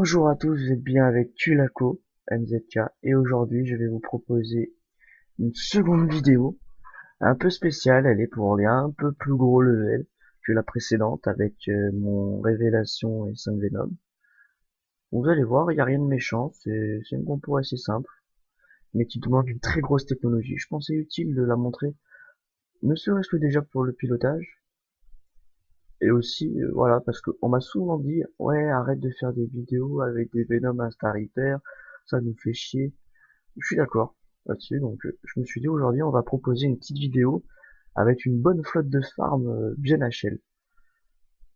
Bonjour à tous, vous êtes bien avec Tulako MZK et aujourd'hui je vais vous proposer une seconde vidéo un peu spéciale. Elle est pour les un peu plus gros level que la précédente avec mon Révélation et 5 Venom. Vous allez voir, il n'y a rien de méchant, c'est une compo assez simple mais qui demande une très grosse technologie. Je pensais utile de la montrer, ne serait-ce que déjà pour le pilotage et aussi voilà, parce qu'on m'a souvent dit ouais, arrête de faire des vidéos avec des Venom à Star Reaper, ça nous fait chier. Je suis d'accord là-dessus, donc je me suis dit aujourd'hui on va proposer une petite vidéo avec une bonne flotte de farm bien HL.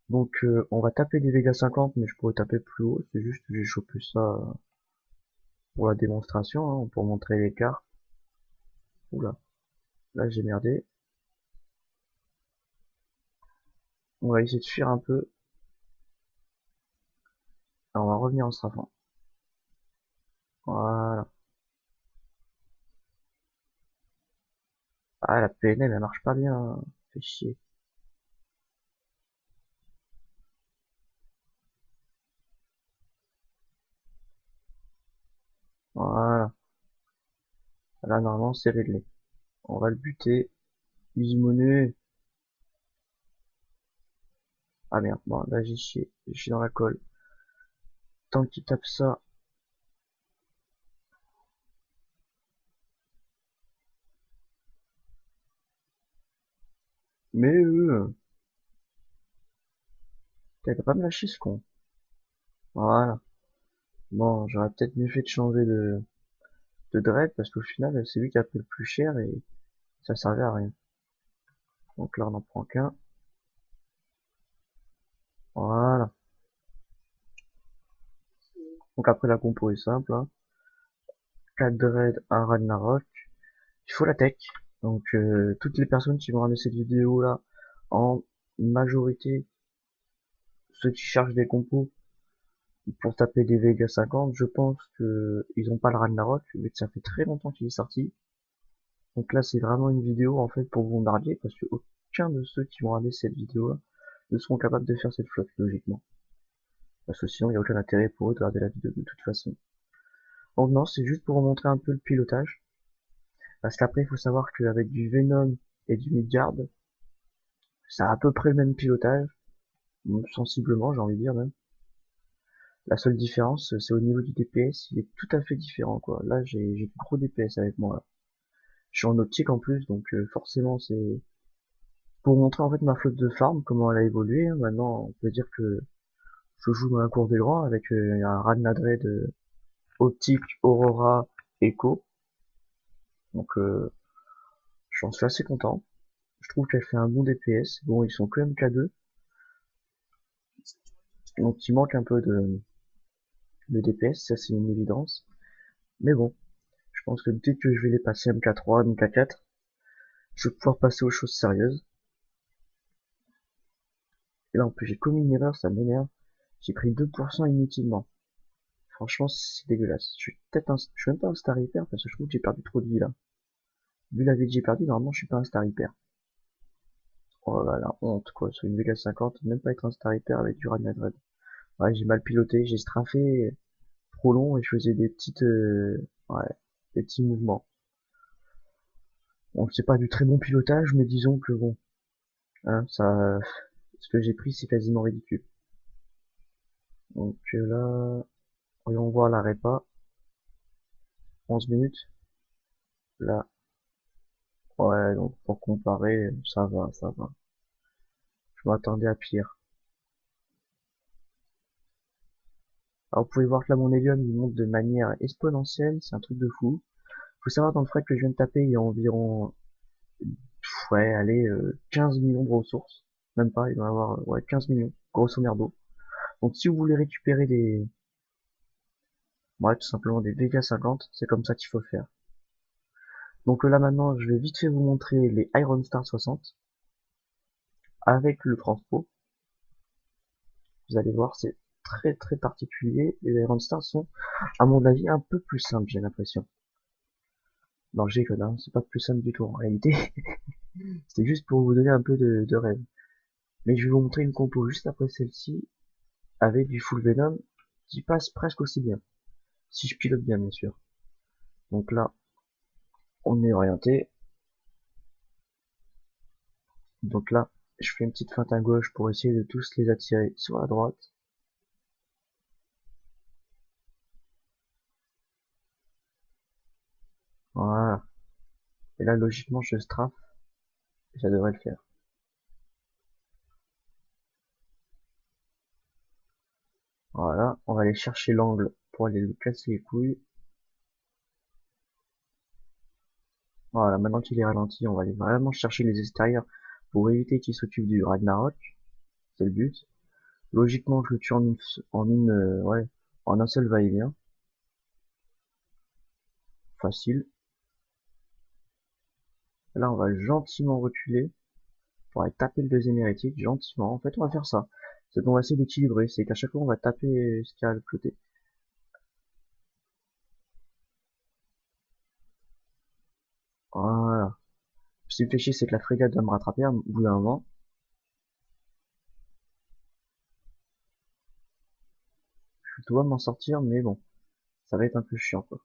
Donc on va taper des Vega 50, mais je pourrais taper plus haut, c'est juste que j'ai chopé ça pour la démonstration, hein, pour montrer l'écart. Oula, là j'ai merdé. On va essayer de fuir un peu. Alors, on va revenir en strafant. Voilà. Ah, la PNL elle marche pas bien, hein. Fait chier. Voilà. Là normalement c'est réglé. On va le buter. Easy money. Ah merde, bon là j'ai chié. Je suis dans la colle. Tant qu'il tape ça. Mais putain, il va pas me lâcher ce con. Voilà. Bon, j'aurais peut-être mieux fait de changer de dread parce qu'au final, c'est lui qui a pris le plus cher et ça servait à rien. Donc là, on en prend qu'un. Voilà. Donc après, la compo est simple, hein. 4 dread, un Ragnarok. Il faut la tech. Donc toutes les personnes qui vont regarder cette vidéo là, en majorité, ceux qui cherchent des compos pour taper des Vega 50, je pense que ils ont pas le Ragnarok, mais que ça fait très longtemps qu'il est sorti. Donc là, c'est vraiment une vidéo en fait pour vous narguer parce que aucun de ceux qui vont regarder cette vidéo ne seront capables de faire cette flotte logiquement. Parce que sinon, il n'y a aucun intérêt pour eux de regarder la vidéo de toute façon. Donc non, c'est juste pour vous montrer un peu le pilotage. Parce qu'après, il faut savoir qu'avec du Venom et du Midgard, ça a à peu près le même pilotage. Sensiblement, j'ai envie de dire même. La seule différence, c'est au niveau du DPS, il est tout à fait différent quoi. Là, j'ai du gros DPS avec moi là. Je suis en optique en plus, donc forcément c'est pour montrer en fait ma flotte de farm, comment elle a évolué, hein. Maintenant, on peut dire que je joue dans la cour des grands avec un Ragnadred Optique, Aurora, Echo. Donc j'en suis assez content. Je trouve qu'elle fait un bon DPS. Bon, ils sont quand même K2, donc il manque un peu de DPS, ça c'est une évidence. Mais bon, je pense que dès que je vais les passer MK3, MK4, je vais pouvoir passer aux choses sérieuses. Et là en plus j'ai commis une erreur, ça m'énerve. J'ai pris 2% inutilement. Franchement, c'est dégueulasse. Je suis même pas un star hyper parce que je trouve que j'ai perdu trop de vie là. Vu la vie que j'ai perdu, normalement je suis pas un star hyper. Oh là la honte quoi, sur une Vega 50, même pas être un star hyper avec du Ragnarok. Ouais, j'ai mal piloté, j'ai strafé trop long et je faisais des petites ouais, des petits mouvements. Bon, c'est pas du très bon pilotage, mais disons que bon, hein, ça, ce que j'ai pris c'est quasiment ridicule. Donc là, voyons voir la répa, 11 minutes, là, ouais, donc pour comparer, ça va, ça va. Je m'attendais à pire. Alors vous pouvez voir que là mon Helium il monte de manière exponentielle, c'est un truc de fou. Faut savoir dans le frag que je viens de taper, il y a environ, ouais, allez, 15 millions de ressources. Même pas, il doit y avoir, ouais, 15 millions, grosso merdo. Donc si vous voulez récupérer des, ouais, tout simplement des Vega 50, c'est comme ça qu'il faut faire. Donc là maintenant, je vais vite fait vous montrer les Iron Star 60 avec le transpo. Vous allez voir, c'est très très particulier. Les Iron Stars sont, à mon avis, un peu plus simples, j'ai l'impression. Non, j'ai que là, c'est pas plus simple du tout en réalité. C'était juste pour vous donner un peu de rêve. Mais je vais vous montrer une compo juste après celle-ci, avec du full Venom. j'y passe presque aussi bien. Si je pilote bien, bien sûr. Donc là, on est orienté. Donc là, je fais une petite feinte à gauche pour essayer de tous les attirer sur la droite. Voilà. Et là, logiquement, je strafe. Ça devrait le faire. Voilà. On va aller chercher l'angle pour aller lui casser les couilles. Voilà. Maintenant qu'il est ralenti, on va aller vraiment chercher les extérieurs pour éviter qu'il s'occupe du Ragnarok. C'est le but. Logiquement, je le tue ouais, en un seul va-et-vient. Facile. Là, on va gentiment reculer pour aller taper le deuxième hérétique, gentiment. En fait, on va faire ça. C'est qu'on va essayer d'équilibrer. C'est qu'à chaque fois, on va taper ce qu'il y a à l'autre côté. Voilà. Ce qui me fait chier, c'est que la frégate va me rattraper au bout d'un moment. Je dois m'en sortir, mais bon, ça va être un peu chiant, quoi.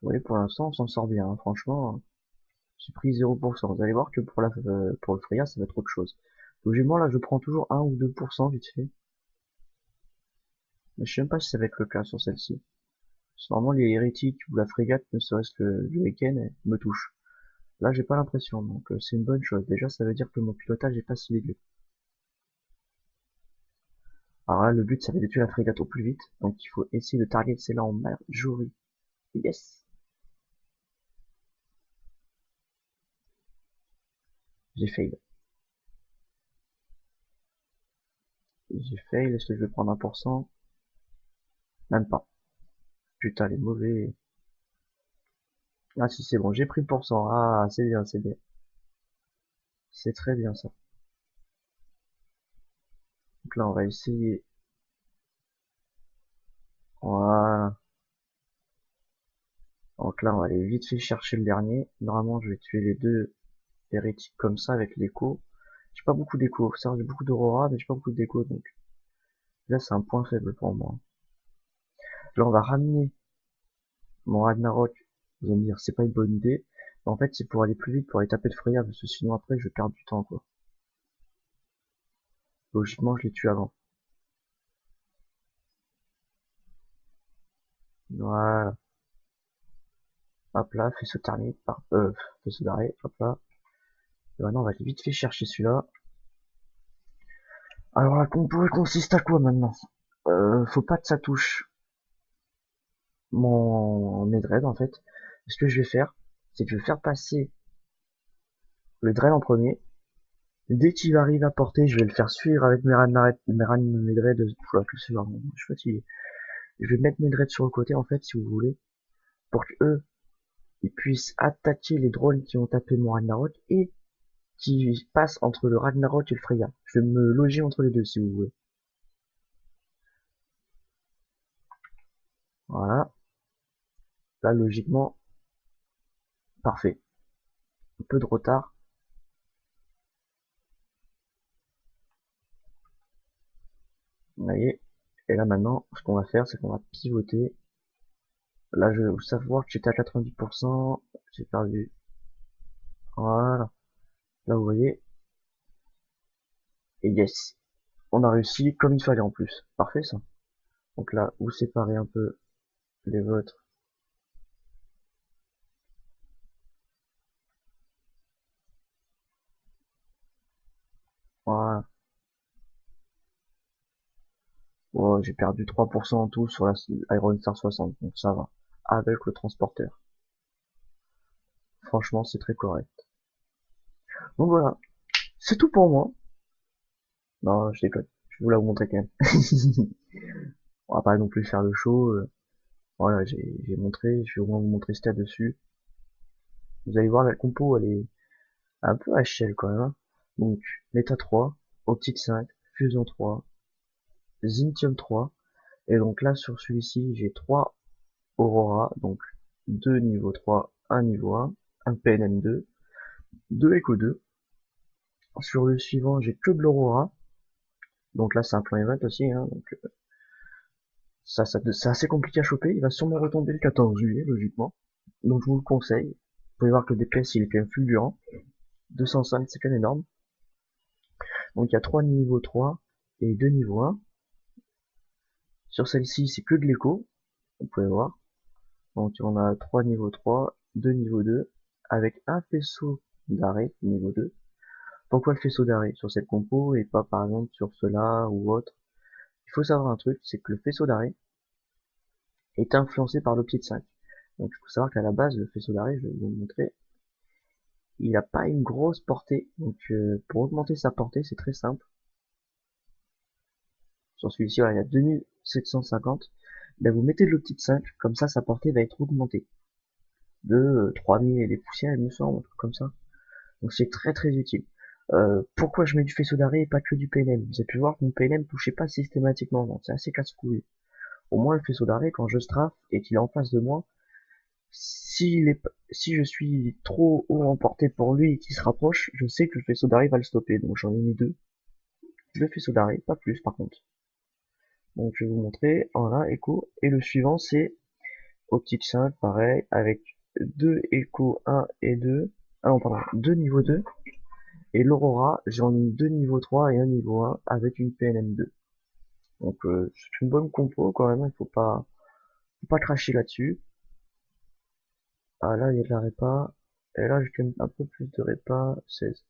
Vous voyez, pour l'instant, on s'en sort bien, hein. Franchement, j'ai pris 0%. Vous allez voir que pour le frégate, ça va être autre chose. Logiquement, là, je prends toujours 1 ou 2% vite fait. Mais je sais même pas si ça va être le cas sur celle-ci. Normalement, les hérétiques ou la frégate, ne serait-ce que le week-end, me touchent. Là, j'ai pas l'impression, donc c'est une bonne chose. Déjà, ça veut dire que mon pilotage est pas si dégueu. Alors là, le but, ça va être de tuer la frégate au plus vite. Donc, il faut essayer de target celle-là en majorité. Yes! J'ai fail. J'ai fail. Est-ce que je vais prendre 1%? Même pas. Putain, les mauvais. Ah si, c'est bon, j'ai pris le pourcent. Ah, c'est bien, c'est bien. C'est très bien ça. Donc là, on va essayer. Voilà. Donc là, on va aller vite fait chercher le dernier. Normalement, je vais tuer les deux hérétiques comme ça avec l'écho. J'ai pas beaucoup d'écho. Ça, j'ai beaucoup d'aurora, mais j'ai pas beaucoup d'écho, donc là, c'est un point faible pour moi. Là, on va ramener mon Ragnarok. Vous allez me dire, c'est pas une bonne idée. Mais en fait, c'est pour aller plus vite, pour aller taper le Freya, parce que sinon après, je perds du temps, quoi. Logiquement, je les tue avant. Voilà. Hop là, faisceau thermique, faisceau d'arrêt, hop là. Et maintenant, on va vite fait chercher celui-là. Alors, la compo, elle consiste à quoi maintenant? Faut pas que ça touche mon Edred, en fait. Ce que je vais faire, c'est que je vais faire passer le Dread en premier. Dès qu'il arrive à portée, je vais le faire suivre avec mes Dread. Oula, que c'est vraiment, je suis fatigué. Je vais mettre mes Dread sur le côté, en fait, si vous voulez, pour que eux, ils puissent attaquer les drones qui ont tapé mon Ragnarok et qui passent entre le Ragnarok et le Freya. Je vais me loger entre les deux, si vous voulez. Voilà. Là, logiquement, parfait. Un peu de retard. Vous voyez. Et là, maintenant, ce qu'on va faire, c'est qu'on va pivoter. Là, je vais savoir que j'étais à 90%. J'ai perdu. Voilà. Là, vous voyez. Et yes. On a réussi comme il fallait en plus. Parfait, ça. Donc là, vous séparez un peu les vôtres. Voilà. Oh, j'ai perdu 3% en tout sur la Iron Star 60. Donc ça va. Avec le transporteur. Franchement, c'est très correct. Donc voilà. C'est tout pour moi. Non, je déconne. Je vais vous la montrer quand même. On va pas non plus faire le show. Voilà, j'ai montré. Je vais au moins vous montrer ce qu'il y a dessus. Vous allez voir, la compo, elle est un peu HL quand même, hein. Donc, Méta 3, Optique 5, Fusion 3, Zintium 3. Et donc là, sur celui-ci, j'ai 3 Aurora. Donc, 2 niveau 3, 1 niveau 1, un PNM2, 2 Echo 2. Sur le suivant, j'ai que de l'Aurora. Donc là, c'est un plan event aussi, hein, donc c'est assez compliqué à choper. Il va sûrement retomber le 14 juillet, logiquement. Donc je vous le conseille. Vous pouvez voir que le DPS, il est quand même fulgurant. 205, c'est quand même énorme. Donc il y a 3 niveaux 3 et 2 niveaux 1. Sur celle-ci, c'est que de l'écho. Vous pouvez voir. Donc on a 3 niveaux 3, 2 niveaux 2, avec un faisceau d'arrêt niveau 2. Pourquoi le faisceau d'arrêt sur cette compo et pas par exemple sur cela ou autre? Il faut savoir un truc, c'est que le faisceau d'arrêt est influencé par l'opti de 5. Donc il faut savoir qu'à la base, le faisceau d'arrêt, je vais vous le montrer, il n'a pas une grosse portée. Donc pour augmenter sa portée, c'est très simple. Sur celui-ci, voilà, il y a 2750. Ben, vous mettez de l'opti de 5, comme ça sa portée va être augmentée. De 3000 et des poussières, il me semble, un truc comme ça. Donc c'est très très utile. Pourquoi je mets du faisceau d'arrêt et pas que du PLM? Vous avez pu voir que mon PLM touchait pas systématiquement, donc c'est assez casse-couille. Au moins le faisceau d'arrêt, quand je strafe et qu'il est en face de moi, si je suis trop haut en portée pour lui et qu'il se rapproche, je sais que le faisceau d'arrêt va le stopper. Donc j'en ai mis deux. Le faisceau d'arrêt, pas plus par contre. Donc je vais vous montrer, voilà, écho. Et le suivant c'est optique 5, pareil, avec deux échos 1 et 2. Ah non, pardon, deux niveau 2. Et l'Aurora, j'en ai deux niveau 3 et un niveau 1 avec une PNM2. Donc c'est une bonne compo quand même, il faut pas cracher là-dessus. Ah là il y a de la répa. Et là j'ai quand même un peu plus de répa, 16.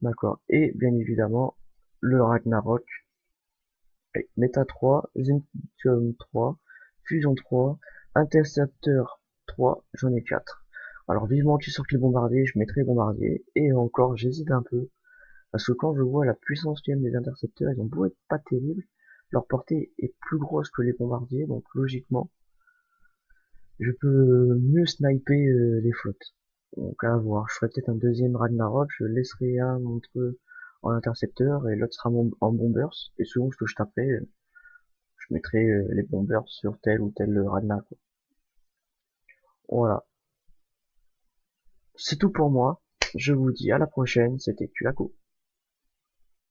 D'accord. Et bien évidemment, le Ragnarok, Méta 3, Zentium 3, Fusion 3, Intercepteur 3, j'en ai 4. Alors vivement tu sortes les bombardiers, je mettrai bombardier. Et encore, j'hésite un peu. Parce que quand je vois la puissance même des intercepteurs, ils ont beau être pas terribles, leur portée est plus grosse que les bombardiers, donc logiquement, je peux mieux sniper les flottes. Donc à voir, je ferai peut-être un deuxième Ragnarok, je laisserai un entre eux en intercepteur et l'autre sera en bombers, et selon ce que je taperai, je mettrai les bombers sur tel ou tel Ragnar. Voilà, c'est tout pour moi, je vous dis à la prochaine, c'était Kulako.